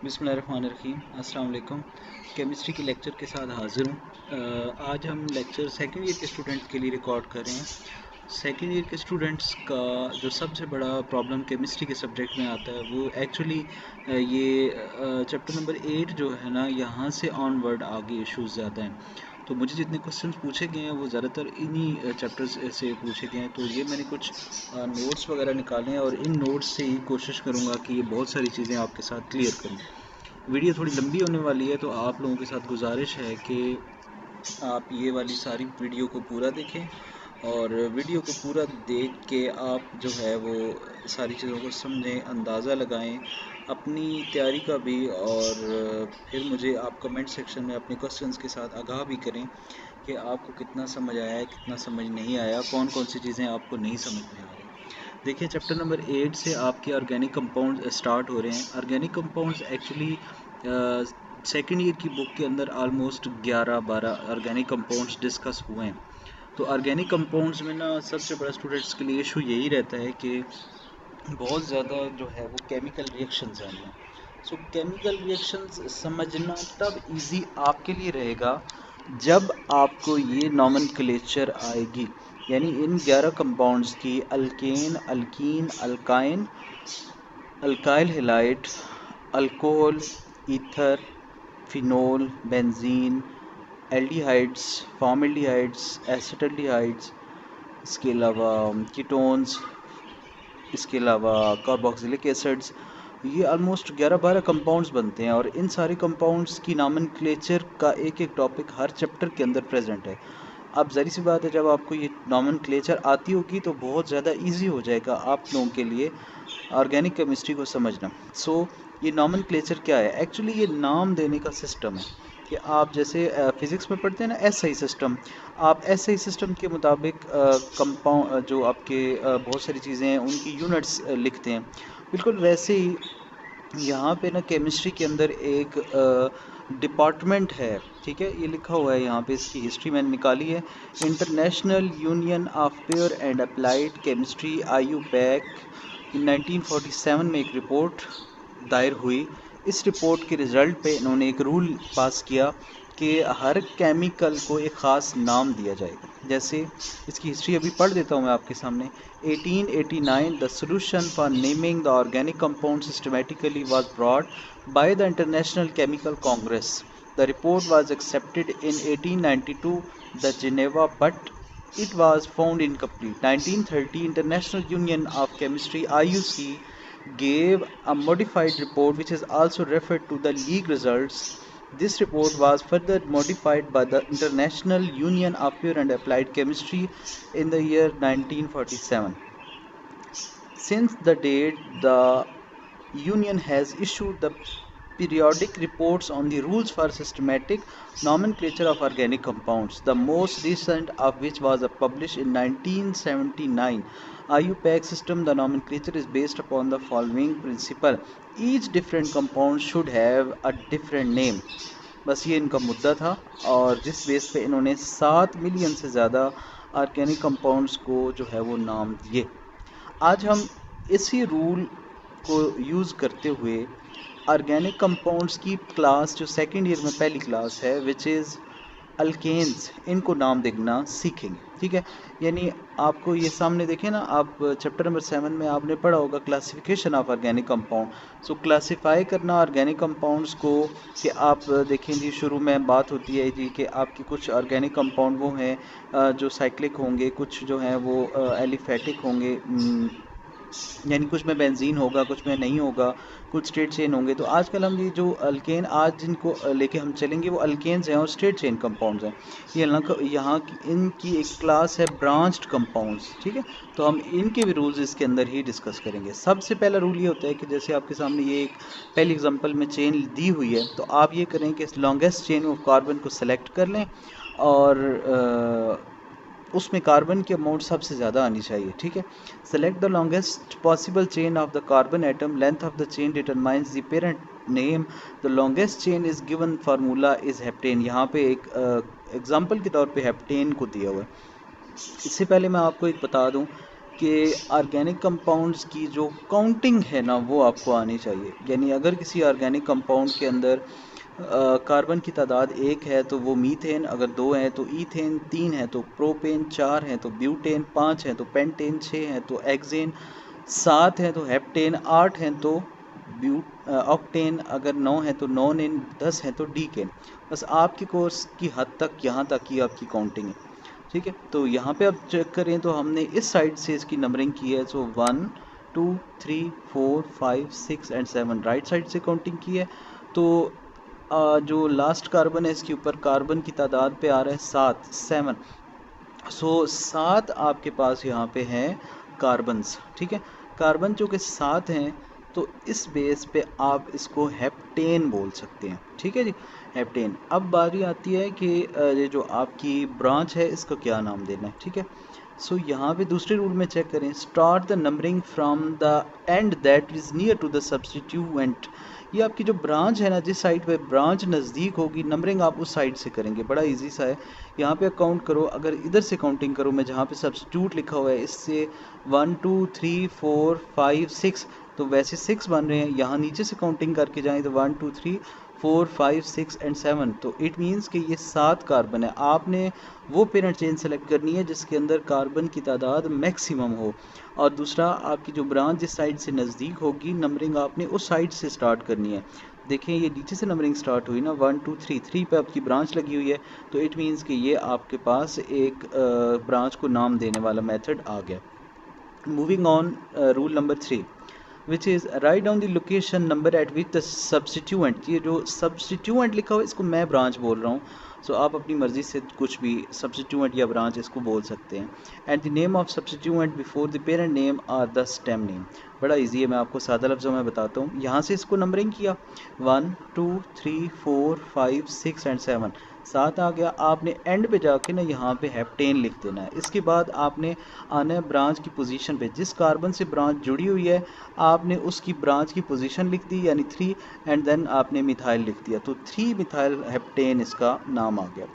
बिस्मिल्लाहिर्रहमानिर्रहीम। अस्सलाम वालेकुम। केमिस्ट्री के लेक्चर के साथ हाज़िर हूँ। आज हम लेक्चर सेकेंड ईयर के स्टूडेंट्स के लिए रिकॉर्ड कर रहे हैं। सेकेंड ईयर के स्टूडेंट्स का जो सबसे बड़ा प्रॉब्लम केमिस्ट्री के सब्जेक्ट में आता है वो एक्चुअली ये चैप्टर नंबर 8 जो है ना, यहाँ से ऑनवर्ड आगे इश्यूज़ ज़्यादा हैं। तो मुझे जितने क्वेश्चंस पूछे गए हैं वो ज़्यादातर इन्हीं चैप्टर्स से पूछे गए हैं। तो ये मैंने कुछ नोट्स वगैरह निकाले हैं और इन नोट्स से ही कोशिश करूँगा कि ये बहुत सारी चीज़ें आपके साथ क्लियर करूँ। वीडियो थोड़ी लंबी होने वाली है, तो आप लोगों के साथ गुजारिश है कि आप ये वाली सारी वीडियो को पूरा देखें और वीडियो को पूरा देख के आप जो है वो सारी चीज़ों को समझें, अंदाज़ा लगाएं अपनी तैयारी का भी। और फिर मुझे आप कमेंट सेक्शन में अपने क्वेश्चंस के साथ आगाह भी करें कि आपको कितना समझ आया है, कितना समझ नहीं आया, कौन कौन सी चीज़ें आपको नहीं समझ में आ रही। देखिए, चैप्टर नंबर 8 से आपके ऑर्गेनिक कंपाउंड स्टार्ट हो रहे हैं। Organic compounds actually second year की बुक के अंदर ऑलमोस्ट 11-12 ऑर्गेनिक कंपाउंड्स डिस्कस हुए हैं। तो ऑर्गेनिक कंपाउंड्स में ना सबसे बड़ा स्टूडेंट्स के लिए इशू यही रहता है कि बहुत ज़्यादा जो है वो केमिकल रिएक्शंस आ रही हैं। सो केमिकल रिएक्शंस समझना तब इजी आपके लिए रहेगा जब आपको ये नॉमेनक्लेचर आएगी, यानी इन 11 कंपाउंड्स की alkane, alkene, alkyne, alkyl halide, alcohol, ether, phenol, benzene, aldehydes, formaldehydes, acetaldehydes, इसके अलावा कीटोन्स, इसके अलावा कार्बोक्सिलिक एसिड्स, ये ऑलमोस्ट 11-12 कंपाउंड्स बनते हैं और इन सारे कंपाउंड्स की नॉमेनक्लेचर का एक एक टॉपिक हर चैप्टर के अंदर प्रेजेंट है। अब ज़ाहिर सी बात है, जब आपको ये नॉमेनक्लेचर आती होगी तो बहुत ज़्यादा इजी हो जाएगा आप लोगों के लिए ऑर्गेनिक केमिस्ट्री को समझना। सो ये नॉमेनक्लेचर क्या है? एक्चुअली ये नाम देने का सिस्टम है कि आप जैसे फिज़िक्स में पढ़ते हैं ना एसआई सिस्टम, आप एसआई सिस्टम के मुताबिक कंपाउंड जो आपके बहुत सारी चीज़ें हैं उनकी यूनिट्स लिखते हैं। बिल्कुल वैसे ही यहाँ पे ना केमिस्ट्री के अंदर एक डिपार्टमेंट है, ठीक है, ये लिखा हुआ है यहाँ पे, इसकी हिस्ट्री मैंने निकाली है। International union of pure and applied chemistry IUPAC in 1947 में एक रिपोर्ट दायर हुई। इस रिपोर्ट के रिज़ल्ट पे इन्होंने एक रूल पास किया कि हर केमिकल को एक ख़ास नाम दिया जाएगा। जैसे इसकी हिस्ट्री अभी पढ़ देता हूँ मैं आपके सामने। 1889 the solution for naming the organic compound systematically was brought by the international chemical Congress. The report was accepted in 1892 the Geneva but it was found incomplete. 1930 International Union of Chemistry IUC gave a modified report which is also referred to the league results. This report was further modified by the International Union of Pure and Applied Chemistry in the year 1947. Since the date, the union has issued the periodic reports on the rules for systematic nomenclature of organic compounds, the most recent of which was published in 1979. IUPAC system, the nomenclature is based upon the following principle. Each different compound should have a different name. बस ये इनका मुद्दा था और जिस base पे इन्होंने 7 million से ज़्यादा ऑर्गेनिक कंपाउंड्स को जो है वो नाम दिए। आज हम इसी रूल को यूज़ करते हुए ऑर्गेनिक कंपाउंड्स की क्लास जो सेकेंड ईयर में पहली क्लास है विच इज़ अल्केन्स, इनको नाम देना सीखेंगे, ठीक है। यानी आपको ये सामने देखें ना, आप चैप्टर नंबर 7 में आपने पढ़ा होगा classification of organic compound. So classify करना ऑर्गेनिक कंपाउंड्स को, कि आप देखें जी शुरू में बात होती है जी कि आपकी कुछ ऑर्गेनिक कंपाउंड वो हैं जो साइक्लिक होंगे, कुछ जो हैं वो एलिफेटिक होंगे, यानी कुछ में बेंजीन होगा, कुछ में नहीं होगा, कुछ स्ट्रेट चेन होंगे। तो आजकल हम ये जो अल्केन आज जिनको लेके हम चलेंगे वो अल्केन्स हैं और स्ट्रेट चेन कंपाउंड्स हैं। ये यहाँ की इनकी एक क्लास है ब्रांच्ड कंपाउंड्स, ठीक है। तो हम इनके भी रूल्स इसके अंदर ही डिस्कस करेंगे। सबसे पहला रूल ये होता है कि जैसे आपके सामने ये एक पहली एग्जांपल में चेन दी हुई है, तो आप ये करें कि लॉन्गेस्ट चेन ऑफ कार्बन को सेलेक्ट कर लें और उसमें कार्बन की अमाउंट सबसे ज़्यादा आनी चाहिए, ठीक है। Select the longest possible chain of the carbon atom, length of the chain determines the parent name, the longest chain is given, formula is heptane. यहाँ पे एक एग्जांपल के तौर पे हेप्टेन को दिया हुआ है। इससे पहले मैं आपको एक बता दूं कि ऑर्गेनिक कंपाउंड्स की जो काउंटिंग है ना वो आपको आनी चाहिए। यानी अगर किसी ऑर्गेनिक कंपाउंड के अंदर कार्बन की तादाद 1 है तो वो मीथेन, अगर 2 है तो ईथेन, 3 है तो प्रोपेन, 4 है तो ब्यूटेन, 5 है तो पेंटेन, 6 है तो एक्सेन, 7 है तो हेप्टेन, 8 है तो ऑक्टेन, अगर 9 है तो नॉनेन, 10 है तो डीकेन। बस आपके कोर्स की हद तक यहाँ तक की आपकी काउंटिंग है। ठीक है, तो यहाँ पे आप चेक करें तो हमने इस साइड से इसकी नंबरिंग की है। सो 1 2 3 4 5 6 एंड 7 राइट साइड से काउंटिंग की है। तो जो लास्ट कार्बन है इसके ऊपर कार्बन की तादाद पे आ रहा है 7। सो 7 आपके पास यहाँ पे हैं कार्बन्स। ठीक है, कार्बन जो कि 7 हैं, तो इस बेस पे आप इसको हेप्टेन बोल सकते हैं। ठीक है जी, हेप्टेन। अब बारी आती है कि ये जो आपकी ब्रांच है इसका क्या नाम देना है। ठीक है, सो यहाँ पे दूसरे रूल में चेक करें, start the numbering from the end that is near to the substituent. ये आपकी जो ब्रांच है ना, जिस साइड पे ब्रांच नज़दीक होगी नंबरिंग आप उस साइड से करेंगे। बड़ा इजी सा है। यहाँ पे काउंट करो, अगर इधर से काउंटिंग करो, मैं जहाँ पे सब्स्टिट्यूट लिखा हुआ है इससे 1 2 3 4 5 6, तो वैसे 6 बन रहे हैं। यहाँ नीचे से काउंटिंग करके जाएं तो 1 2 3 4 5 6 एंड 7, तो इट मीन्स कि ये 7 कार्बन है। आपने वो पेरेंट चेन सेलेक्ट करनी है जिसके अंदर कार्बन की तादाद मैक्सिमम हो, और दूसरा आपकी जो ब्रांच जिस साइड से नज़दीक होगी नंबरिंग आपने उस साइड से स्टार्ट करनी है। देखें ये नीचे से नंबरिंग स्टार्ट हुई ना, 1 2 3 पे आपकी ब्रांच लगी हुई है, तो इट मीन्स कि ये आपके पास एक ब्रांच को नाम देने वाला मेथड आ गया। Moving on, rule number 3 which is write down the location number eight which the substituent. ये जो सब्स्टिट्यूएंट लिखा हुआ है इसको मैं ब्रांच बोल रहा हूँ। सो आप अपनी मर्ज़ी से कुछ भी सब्स्टिट्यूएंट या ब्रांच इसको बोल सकते हैं। And the name of substituent before the parent name are the stem name. बड़ा इजी है, मैं आपको सादा लफ्ज़ों में बताता हूँ। यहाँ से इसको नंबरिंग किया 1 2 3 4 5 6 एंड 7, 7 आ गया। आपने एंड पे जाके ना यहाँ पे हेप्टेन लिख देना है। इसके बाद आपने आना है ब्रांच की पोजीशन पे, जिस कार्बन से ब्रांच जुड़ी हुई है आपने उसकी ब्रांच की पोजीशन लिख दी, यानी 3, एंड देन आपने मिथाइल लिख दिया, तो 3 मिथाइल हेप्टेन इसका नाम आ गया।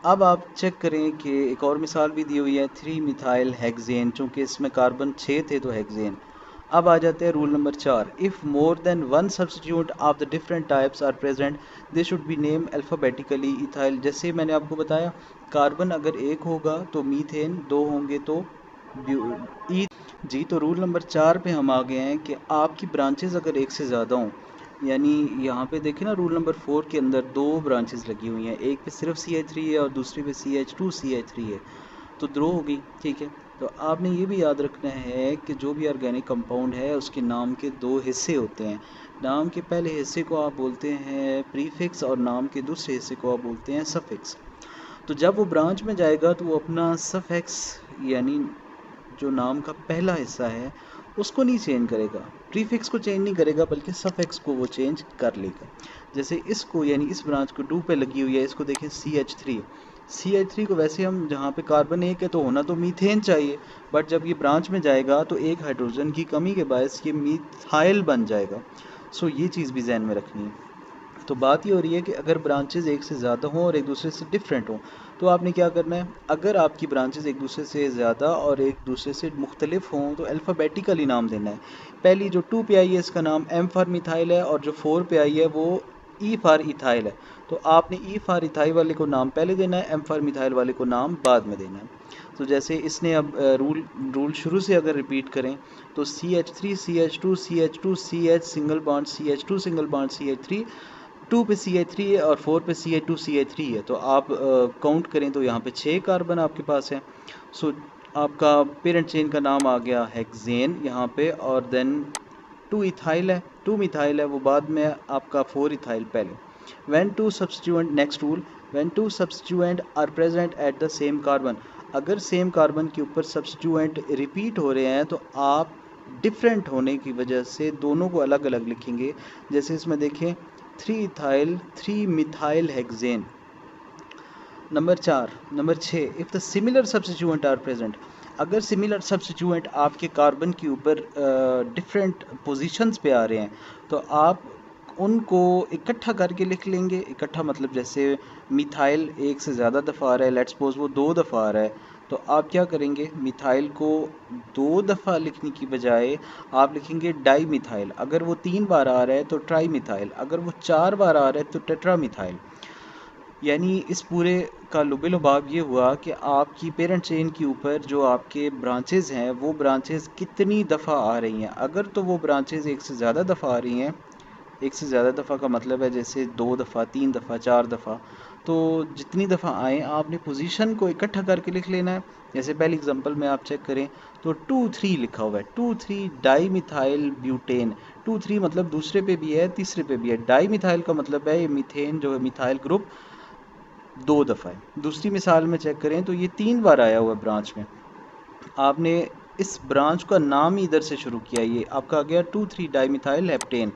अब आप चेक करें कि एक और मिसाल भी दी हुई है 3 मिथाइल हेक्सेन, चूँकि इसमें कार्बन 6 थे तो हेक्सेन। अब आ जाते हैं rule number 4, if more than one substitute of the different types are present they should be name alphabetically ethyl. जैसे मैंने आपको बताया, कार्बन अगर 1 होगा तो मीथेन, 2 होंगे तो जी। तो रूल नंबर 4 पे हम आ गए हैं कि आपकी ब्रांचेस अगर एक से ज़्यादा हों, यानी यहाँ पे देखें ना रूल नंबर 4 के अंदर 2 ब्रांचेस लगी हुई हैं, एक पे सिर्फ CH3 है और दूसरी पे CH2CH3 है, तो 2 हो गई। ठीक है, तो आपने ये भी याद रखना है कि जो भी ऑर्गेनिक कंपाउंड है उसके नाम के 2 हिस्से होते हैं। नाम के पहले हिस्से को आप बोलते हैं प्रीफिक्स और नाम के दूसरे हिस्से को आप बोलते हैं सफिक्स। तो जब वो ब्रांच में जाएगा तो वो अपना सफिक्स यानी जो नाम का पहला हिस्सा है उसको नहीं चेंज करेगा, प्रीफिक्स को चेंज नहीं करेगा, बल्कि सफिक्स को वो चेंज कर लेगा। जैसे इसको, यानी इस ब्रांच को 2 पे लगी हुई है, इसको देखें CH3 को वैसे हम जहाँ पे कार्बन 1 है तो होना तो मीथेन चाहिए, बट जब ये ब्रांच में जाएगा तो एक हाइड्रोजन की कमी के बायस ये मिथाइल बन जाएगा। सो ये चीज़ भी जहन में रखनी है। तो बात ये हो रही है कि अगर ब्रांचेस एक से ज़्यादा हों और एक दूसरे से डिफरेंट हों, तो आपने क्या करना है, अगर आपकी ब्रांचेस एक दूसरे से ज़्यादा और एक दूसरे से मुख्तलिफ हों तो अल्फ़ाबेटिकली नाम देना है। पहली जो 2 पे आई है इसका नाम M फॉर मिथाइल है, और जो 4 पे आई है वो E फॉर इथाइल है। तो आपने E फॉर इथाइल वाले को नाम पहले देना है, M फॉर मिथाइल वाले को नाम बाद में देना है। तो जैसे इसने अब रूल शुरू से अगर रिपीट करें तो CH3 CH2 CH2 CH single bond CH2 single bond CH3, 2 पे CH3 है और 4 पे CH2 CH3 है, तो आप काउंट करें तो यहाँ पे 6 कार्बन आपके पास है। सो आपका पेरेंट चेन का नाम आ गया हेक्सेन यहाँ पे, और देन 2 इथाइल है, 2 मिथाइल है, वो बाद में आपका 4 इथाइल पहले। When two substituent, next rule, when two substituent are present at the same carbon, अगर सेम कार्बन के ऊपर सब्स्टिट्यूएंट रिपीट हो रहे हैं तो आप डिफरेंट होने की वजह से दोनों को अलग अलग लिखेंगे। जैसे इसमें देखें 3 ethyl 3 methyl hexane. Number 6, if the similar substituent are present, अगर सिमिलर सब्स्टिट्यूएंट आपके कार्बन के ऊपर डिफरेंट पोजीशंस पे आ रहे हैं तो आप उनको इकट्ठा करके लिख लेंगे। इकट्ठा मतलब जैसे मिथाइल एक से ज़्यादा दफ़ा आ रहा है, लेट्स सपोज वो 2 दफ़ा आ रहा है, तो आप क्या करेंगे, मिथाइल को 2 दफ़ा लिखने की बजाय आप लिखेंगे डाई मिथाइल। अगर वो 3 बार आ रहा है तो ट्राई मिथाइल, अगर वो 4 बार आ रहा है तो टेट्रा मिथाइल। यानी इस पूरे का लुबे-लुबाब ये हुआ कि आपकी पेरेंट चेन के ऊपर जो आपके ब्रांचेज़ हैं वो ब्रांचेज़ कितनी दफ़ा आ रही हैं। अगर तो वो ब्रांचेज़ एक से ज़्यादा दफ़ा आ रही हैं, एक से ज़्यादा दफ़ा का मतलब है जैसे 2 दफ़ा, 3 दफ़ा, 4 दफ़ा, तो जितनी दफ़ा आए आपने पोजीशन को इकट्ठा करके लिख लेना है। जैसे पहले एग्जांपल में आप चेक करें तो 2,3 लिखा हुआ है, 2,3 डाई मिथाइल ब्यूटेन। 2,3 मतलब दूसरे पे भी है, तीसरे पे भी है। डाई मिथाइल का मतलब है ये मीथेन जो है मिथाइल ग्रुप 2 दफ़ा है। दूसरी मिसाल में चेक करें तो ये 3 बार आया हुआ है ब्रांच में। आपने इस ब्रांच का नाम ही इधर से शुरू किया, ये आपका आ गया 2,3 डाईमिथाइल हेप्टेन।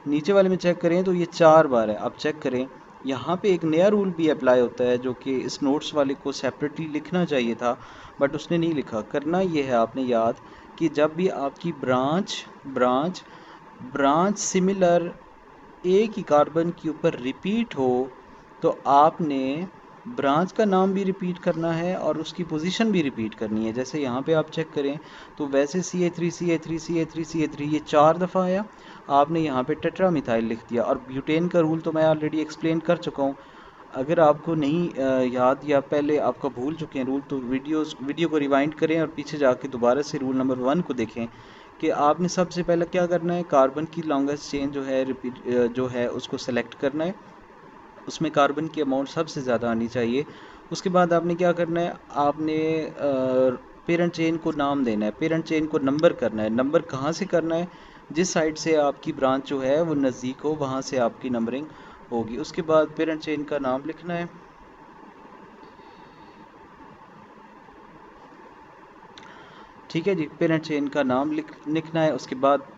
नीचे वाले में चेक करें तो ये 4 बार है। अब चेक करें, यहाँ पे एक नया रूल भी अप्लाई होता है जो कि इस नोट्स वाले को सेपरेटली लिखना चाहिए था, बट उसने नहीं लिखा। करना ये है आपने याद कि जब भी आपकी ब्रांच ब्रांच सिमिलर एक ही कार्बन के ऊपर रिपीट हो तो आपने ब्रांच का नाम भी रिपीट करना है और उसकी पोजीशन भी रिपीट करनी है। जैसे यहाँ पे आप चेक करें तो वैसे CH3 CH3 CH3 CH3 ये 4 दफ़ा आया, आपने यहाँ पे टेट्रा मिथाइल लिख दिया। और ब्यूटेन का रूल तो मैं ऑलरेडी एक्सप्लेन कर चुका हूँ। अगर आपको नहीं याद या पहले आपका भूल चुके हैं रूल तो वीडियो को रिवाइंड करें और पीछे जाके दोबारा से रूल नंबर 1 को देखें कि आपने सबसे पहले क्या करना है, कार्बन की लॉन्गेस्ट चेन जो है जो है उसको सेलेक्ट करना है, उसमें कार्बन की अमाउंट सबसे ज़्यादा आनी चाहिए। उसके बाद आपने क्या करना है, आपने पेरेंट चेन को नाम देना है, पेरेंट चेन को नंबर करना है। नंबर कहाँ से करना है, जिस साइड से आपकी ब्रांच जो है वो नज़दीक हो वहाँ से आपकी नंबरिंग होगी। उसके बाद पेरेंट चेन का नाम लिखना है। ठीक है जी, पेरेंट चेन का नाम लिखना है। उसके बाद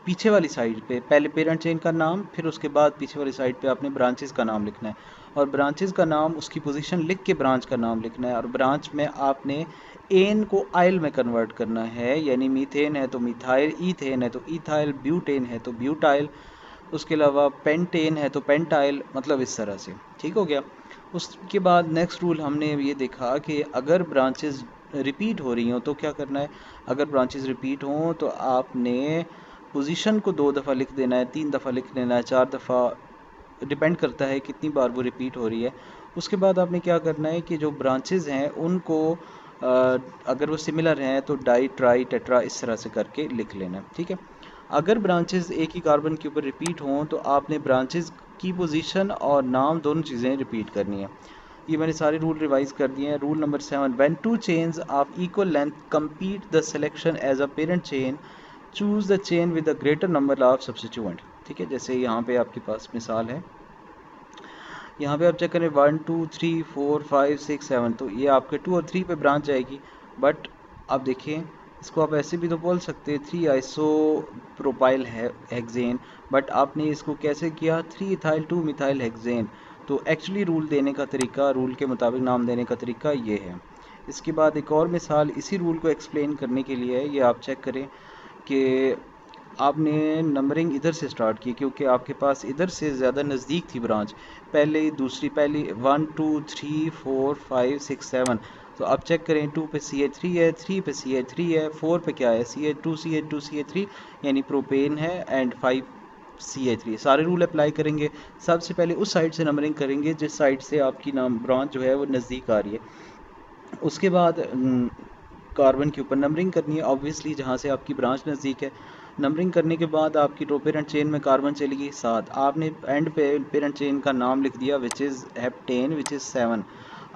पीछे वाली साइड पे पहले पेरेंट चेन का नाम, फिर उसके बाद पीछे वाली साइड पे आपने ब्रांचेस का नाम लिखना है। और ब्रांचेस का नाम उसकी पोजीशन लिख के ब्रांच का नाम लिखना है। और ब्रांच में आपने एन को आइल में कन्वर्ट करना है, यानी मीथेन है तो मिथाइल, ईथेन है तो इथाइल, ब्यूटेन है तो ब्यूटाइल, उसके अलावा पेंटेन है तो पेंटाइल, मतलब इस तरह से। ठीक हो गया। उसके बाद नेक्स्ट रूल हमने ये देखा कि अगर ब्रांचेस रिपीट हो रही हों तो क्या करना है। अगर ब्रांचेस रिपीट हों तो आपने पोजीशन को 2 दफ़ा लिख देना है, 3 दफ़ा लिख देना है, 4 दफ़ा, डिपेंड करता है कितनी बार वो रिपीट हो रही है। उसके बाद आपने क्या करना है कि जो ब्रांचेस हैं उनको अगर वो सिमिलर हैं तो डाई, ट्राई, टेट्रा इस तरह से करके लिख लेना है। ठीक है। अगर ब्रांचेस एक ही कार्बन के ऊपर रिपीट हों तो आपने ब्रांचेस की पोजीशन और नाम दोनों चीज़ें रिपीट करनी है। ये मैंने सारे रूल रिवाइज कर दिए हैं। Rule number 7, when two chains of equal length complete the selection as a parent chain, choose the chain with the greater number of substituent. ठीक है, जैसे यहाँ पे आपके पास मिसाल है, यहाँ पे आप चेक करें 1 2 3 4 5 6 7, तो ये आपके 2 और 3 पे ब्रांच जाएगी। बट आप देखिए, इसको आप ऐसे भी तो बोल सकते हैं 3 आइसो प्रोपाइल हेक्सेन, बट आपने इसको कैसे किया 3 इथाइल 2 मिथाइल हेक्सेन। तो एक्चुअली रूल देने का तरीका, रूल के मुताबिक नाम देने का तरीका ये है। इसके बाद एक और मिसाल इसी रूल को एक्सप्लेन करने के लिए है, ये आप चेक करें कि आपने नंबरिंग इधर से स्टार्ट की क्योंकि आपके पास इधर से ज़्यादा नज़दीक थी ब्रांच, पहले दूसरी, पहली 1 2 3 4 5 6 7। तो आप चेक करें 2 पे CH3 है, 3 पे CH3 है, 4 पे क्या है CH2 CH2 CH3 यानी प्रोपेन है, एंड 5 CH3। सारे रूल अप्लाई करेंगे। सबसे पहले उस साइड से नंबरिंग करेंगे जिस साइड से आपकी नाम ब्रांच जो है वो नज़दीक आ रही है। उसके बाद कार्बन के ऊपर नंबरिंग करनी है, ऑब्वियसली जहाँ से आपकी ब्रांच नज़दीक है। नंबरिंग करने के बाद आपकी रो पेरेंट चेन में कार्बन चलेगी 7, आपने एंड पे पेरेंट चेन का नाम लिख दिया which is heptane which is 7।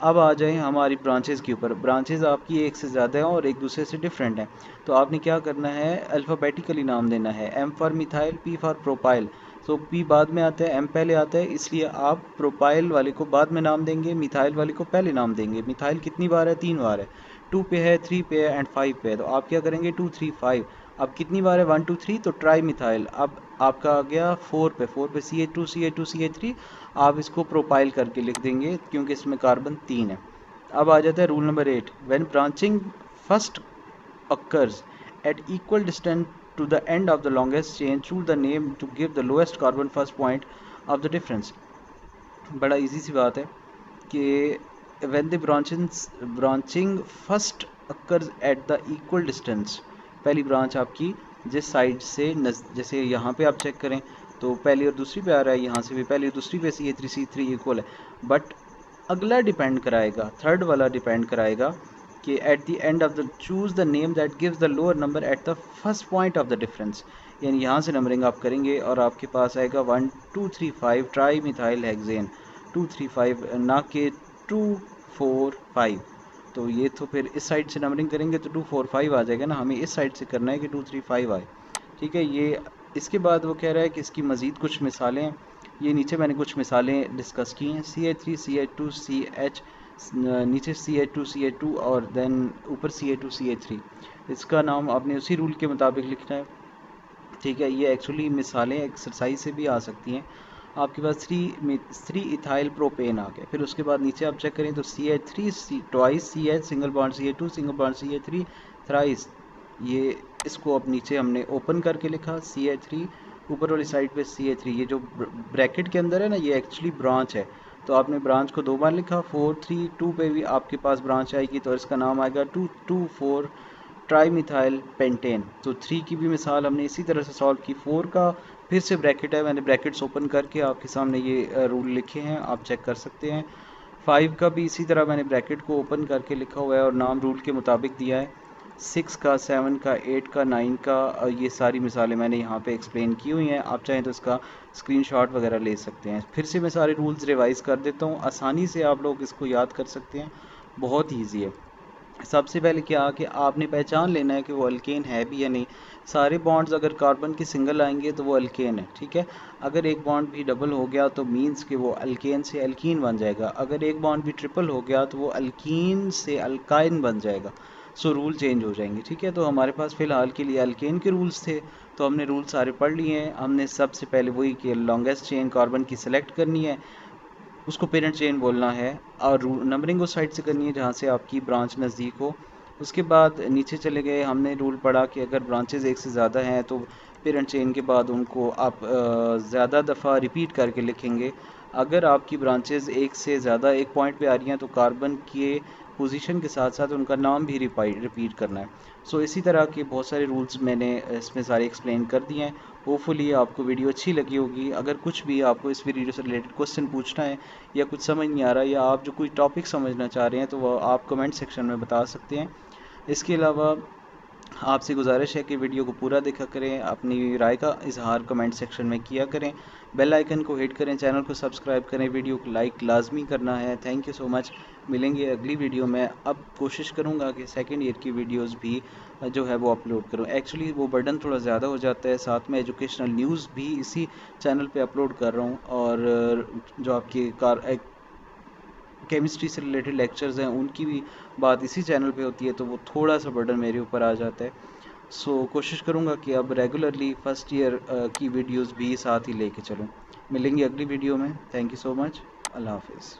अब आ जाएं हमारी ब्रांचेज़ के ऊपर। ब्रांचेज़ आपकी एक से ज़्यादा हैं और एक दूसरे से डिफरेंट हैं, तो आपने क्या करना है, अल्फ़ाबेटिकली नाम देना है। M for methyl, P for propyl. So P बाद में आता है, एम पहले आता है, इसलिए आप प्रोपाइल वाले को बाद में नाम देंगे, मिथाइल वाले को पहले नाम देंगे। मिथाइल कितनी बार है, 3 बार है, 2 पे है, 3 पे है, एंड 5 पे है। तो आप क्या करेंगे 2 3 5। अब कितनी बार है 1 2 3, तो ट्राई मिथाइल। अब आपका आ गया 4 पे, 4 पे CH2 CH2 CH3, आप इसको प्रोपाइल करके लिख देंगे क्योंकि इसमें कार्बन 3 है। अब आ जाता है rule number 8, when branching first occurs at equal distance to the end of the longest chain, choose the name to give the lowest carbon first point of the difference। बड़ा इजी सी बात है कि when the branching first occurs at the equal distance, पहली branch आपकी जिस side से जैसे यहाँ पे आप चेक करें तो पहली और दूसरी पे आ रहा है, यहाँ से भी पहली और दूसरी पे C3 इक्वल है, बट अगला डिपेंड कराएगा, थर्ड वाला डिपेंड कराएगा कि at the end of the choose the name that gives the lower number at the first point of the difference. यानी यहाँ से नंबरिंग आप करेंगे और आपके पास आएगा 1 2 3 5 ट्राई मिथाइल हेक्सेन 235, ना कि 2 4 5। तो ये तो फिर इस साइड से नंबरिंग करेंगे तो 2 4 5 आ जाएगा ना, हमें इस साइड से करना है कि 2 3 5 आए। ठीक है, ये इसके बाद वो कह रहा है कि इसकी मज़ीद कुछ मिसालें हैं। ये नीचे मैंने कुछ मिसालें डिस्कस की हैं, CH3 CH2 CH, नीचे CH2 और देन ऊपर CH2 CH3। इसका नाम आपने उसी रूल के मुताबिक लिखना है। ठीक है, ये एक्चुअली मिसालें एक्सरसाइज से भी आ सकती हैं। आपके पास 3 इथाइल प्रोपेन आ गया, फिर उसके बाद नीचे आप चेक करें तो CH3 twice CH single bond CH2 single bond CH3 thrice, ये इसको अब नीचे हमने ओपन करके लिखा CH3, ऊपर वाली साइड पे CH3। ये जो ब्रैकेट के अंदर है ना, ये एक्चुअली ब्रांच है, तो आपने ब्रांच को 2 बार लिखा। 4 3 2 पे भी आपके पास ब्रांच आएगी तो इसका नाम आएगा 2 2 4 ट्राई मिथाइल पेंटेन। तो 3 की भी मिसाल हमने इसी तरह से सॉल्व की। 4 का फिर से ब्रैकेट है, मैंने ब्रैकेट्स ओपन करके आपके सामने ये रूल लिखे हैं, आप चेक कर सकते हैं। 5 का भी इसी तरह मैंने ब्रैकेट को ओपन करके लिखा हुआ है और नाम रूल के मुताबिक दिया है। 6 का 7 का 8 का 9 का ये सारी मिसालें मैंने यहाँ पे एक्सप्लेन की हुई हैं, आप चाहें तो इसका स्क्रीनशॉट वगैरह ले सकते हैं। फिर से मैं सारे रूल्स रिवाइज़ कर देता हूँ, आसानी से आप लोग इसको याद कर सकते हैं, बहुत ईजी है। सबसे पहले क्या कि आपने पहचान लेना है कि वो अल्केन है भी या नहीं। सारे बॉन्ड्स अगर कार्बन के सिंगल आएंगे तो वो अल्केन है, ठीक है। अगर एक बॉन्ड भी डबल हो गया तो मींस कि वो अल्केन से अल्कीन बन जाएगा। अगर एक बॉन्ड भी ट्रिपल हो गया तो वो अल्कीन से अल्काइन बन जाएगा। सो रूल चेंज हो जाएंगे, ठीक है। तो हमारे पास फ़िलहाल के लिए अल्केन के रूल्स थे, तो हमने रूल सारे पढ़ लिए हैं। हमने सबसे पहले वही कि लॉन्गेस्ट चेन कार्बन की सेलेक्ट करनी है, उसको पेरेंट चेन बोलना है, और नंबरिंग उस साइड से करनी है जहाँ से आपकी ब्रांच नज़दीक हो। उसके बाद नीचे चले गए, हमने रूल पढ़ा कि अगर ब्रांचेस एक से ज़्यादा हैं तो पेरेंट चेन के बाद उनको आप ज़्यादा दफ़ा रिपीट करके लिखेंगे। अगर आपकी ब्रांचेस एक से ज़्यादा एक पॉइंट पे आ रही हैं तो कार्बन के पोजीशन के साथ साथ उनका नाम भी रिपीट करना है। सो इसी तरह के बहुत सारे रूल्स मैंने इसमें सारे एक्सप्लेन कर दिए हैं। होपफुली आपको वीडियो अच्छी लगी होगी। अगर कुछ भी आपको इस वीडियो से रिलेटेड क्वेश्चन पूछना है या कुछ समझ नहीं आ रहा या आप जो कोई टॉपिक समझना चाह रहे हैं तो वह आप कमेंट सेक्शन में बता सकते हैं। इसके अलावा आपसे गुजारिश है कि वीडियो को पूरा देखा करें, अपनी राय का इजहार कमेंट सेक्शन में किया करें, बेल आइकन को हिट करें, चैनल को सब्सक्राइब करें, वीडियो को लाइक लाजमी करना है। Thank you so much. मिलेंगे अगली वीडियो में। अब कोशिश करूंगा कि सेकंड ईयर की वीडियोस भी जो है वो अपलोड करूं। एक्चुअली वो बर्डन थोड़ा ज़्यादा हो जाता है, साथ में एजुकेशनल न्यूज़ भी इसी चैनल पे अपलोड कर रहा हूं, और जो आपके केमिस्ट्री से रिलेटेड लेक्चर्स हैं उनकी भी बात इसी चैनल पे होती है, तो वो थोड़ा सा बर्डन मेरे ऊपर आ जाता है। सो कोशिश करूँगा कि अब रेगुलरली फ़र्स्ट ईयर की वीडियोस भी साथ ही लेके चलूँ। मिलेंगे अगली वीडियो में। Thank you so much. अल्लाह हाफिज़।